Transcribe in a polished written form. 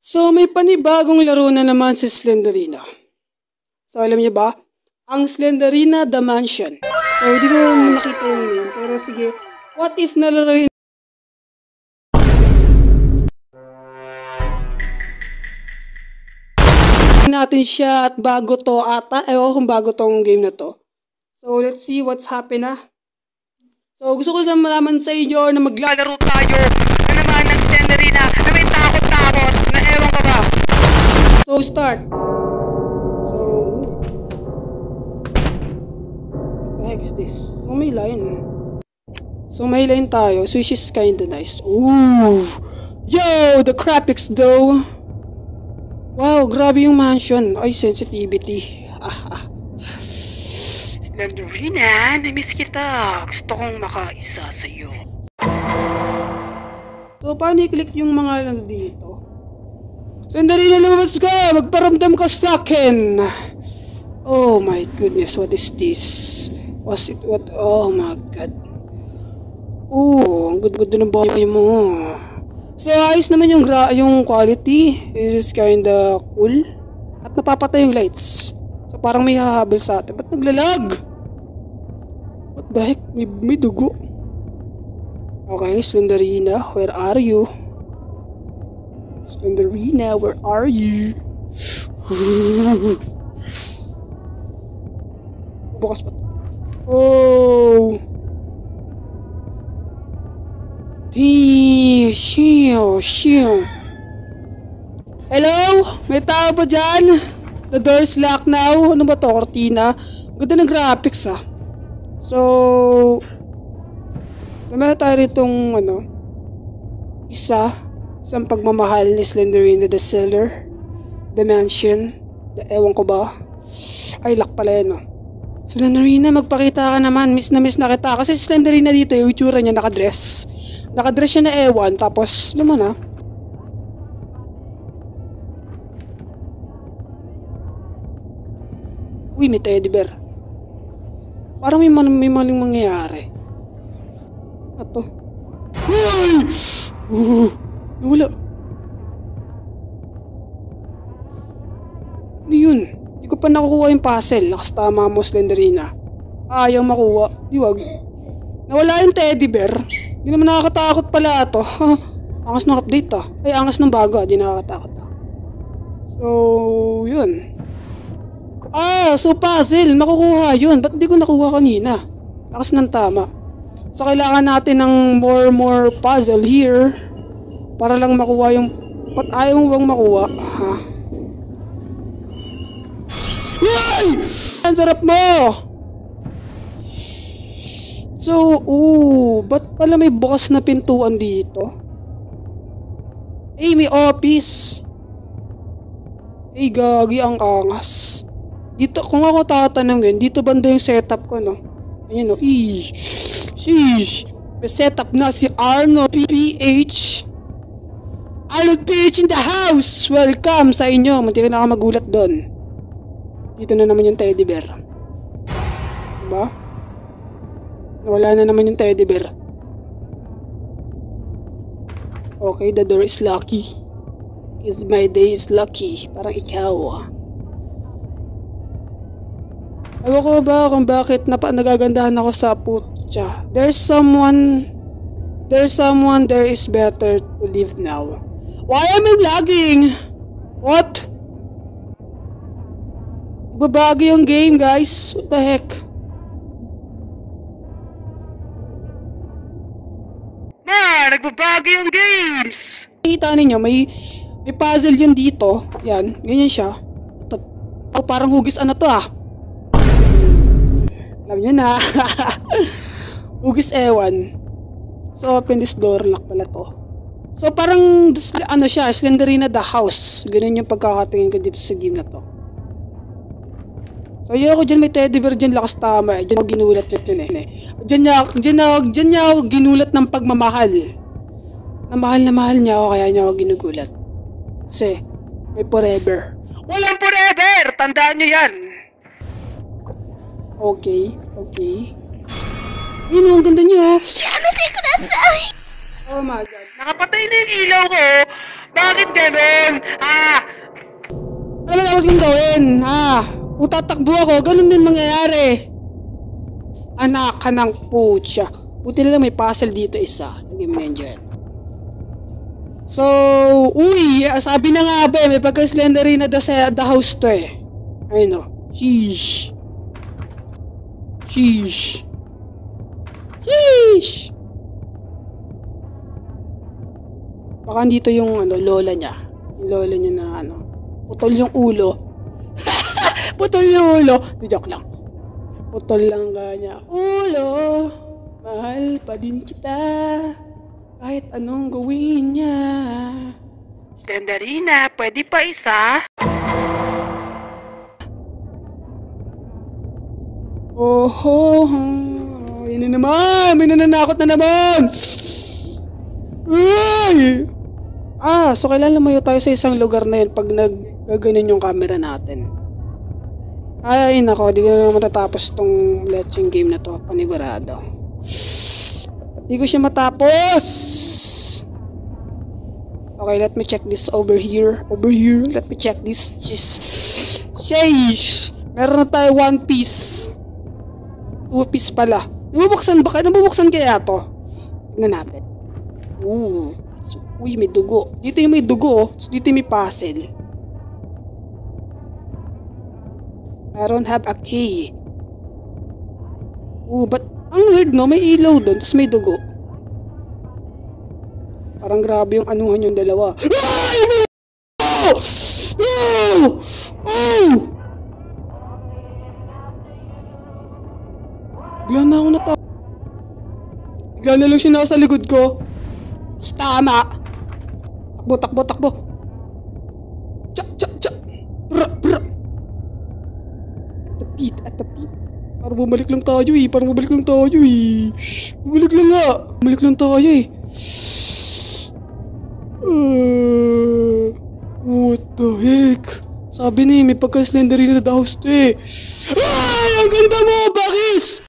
So may panibagong laro na naman si Slenderina. So alam niyo ba? Ang Slenderina The Mansion. So hindi ko nakita yung name. Pero sige, what if nalaruin natin siya at bago to ata. Ewan kung bago tong game na to. So let's see what's happen na. So gusto ko malaman sa inyo na maglalaro tayo na naman ng Slenderina na may takot-takot na ewan ka ba. So start. So what the heck is this? So may line. So may line tayo, so which is kinda nice. Ooh! Yo! The graphics though! Wow, grabe yung mansion. Ay, sensitivity. Slenderina, namiss kita. Gusto kong makaisa sa'yo. So, paano i-click yung mga nandito? Slenderina, lumabas ka! Magparamdam ka sa akin! Oh my goodness, what is this? Was it what? Oh my god. Oh, ang good-good ng bahay mo. So, ayos naman yung quality. This is kinda cool. At napapatay yung lights. So, parang may hahabol sa atin. Ba't naglalag? What the heck? May dugo. Okay, Slenderina, where are you? Slenderina, where are you? Bukas pa. Oh! Shiu. Hello? May tao ba dyan? The door's locked now. Ano ba to? Cortina? Ganda ng graphics ah. So, meron tayo ritong isang pagmamahal ni Slenderina the Seller, The Mansion, ewan ko ba. Ay, lock pala yan Slenderina, magpakita ka naman. Miss na kita. Kasi Slenderina dito, yung itsura niya nakadress. Nakadress siya na ewan, tapos, alam mo na. Uy, may teddy bear. Parang may maling mangyayari. Ano to? Uy! Nawala. Ano yun? Di ko pa nakukuha yung puzzle. Lakas tama mo, Slenderina. Ayaw makuha. Diwag. Nawala yung teddy bear. Hindi naman nakakatakot pala ito. Angas ng update Ay, angas ng bago. Di nakakatakot So, yun. So puzzle. Makukuha yun. Ba't di ko nakuha kanina? Lakas ng tama. So, kailangan natin ng more puzzle here. Para lang makuha yung... Ba't ayaw mo bang makuha? Ay! Ang sarap mo! So, ba't pala may bukas na pintuan dito? May office. Gagi ang angas. Dito, kung ako tatanungin, dito banda yung setup ko, Ayan, sheesh. May setup na si Arnold PH. Arnold PH in the house! Welcome sa inyo. Munti ka na magulat doon. Dito na naman yung teddy bear. Diba? Wala na naman yung teddy bear. Okay, the door is lucky. Because my day is lucky. Parang ikaw. Ewan ko ba kung bakit nagagandahan ako sa putya. There's someone there is better to live now. Why am I lagging? What? Nagbabago yung game, guys. What the heck? Nagbabago yung games! Nakita ninyo, may puzzle yun dito. Yan, ganyan siya. Parang hugis to Alam nyo na. Hugis ewan. So, open this door. Lock pala to. So, parang, siya, Slenderina the house. Ganun yung pagkakatingin ko dito sa game na to. So, yun ako dyan, may teddy bear dyan, lakas tama. Dyan ako ginulat yun Dyan niya ako ginulat ng pagmamahal. Na mahal niya ako, kaya niya ako ginugulat. Kasi, may forever. Walang forever! Tandaan nyo yan! Okay. Yun, ang ganda niyo. Oh my god. Nakapatay na yung ilaw ko. Bakit ganun? Ano na dapat kong gawin? Kung tatakbo ako, ganun din mangyayari. Anak ka ng putya. Buti na lang may puzzle dito isa. Lagyan mo na yun dyan. So, sabi na nga ba, may pagka-Slenderina sa the house to eh. Ayun o. Sheesh. Sheesh. Sheesh. Baka dito yung lola niya. Yung lola niya na putol yung ulo. Putol yung ulo. Di joke lang. Putol lang kanya. Ulo. Mahal pa din kita. Kahit anong gawin niya. Slenderina, pwede pa isa? Yun na naman. May nananakot na naman. Ay! So kailan lumayo tayo sa isang lugar na yun pag naggaganon yung camera natin. Ay nako, di ko na matatapos tong leching game na to, panigurado. Di ko siya matapos. Okay, let me check this over here. Let me check this. Sheesh! Meron na tayo 1 piece. 2 piece pala. Nabubuksan kaya to? Tignan natin. May dugo. Dito yung may dugo. Dito yung may puzzle. I don't have a key. But ang weird no, may ilaw doon, tapos may dugo. Parang grabe yung anuhan yung dalawa. Bigla na ako Bigla na lang siya nasa likod ko. Tama. Takbo. Cha. Bra. At the beat. Parang bumalik lang tayo eh. Bumalik lang tayo eh. What the heck? Sabi ni may pagka-Slenderina na the house to eh. Ang ganda mo, Bakis!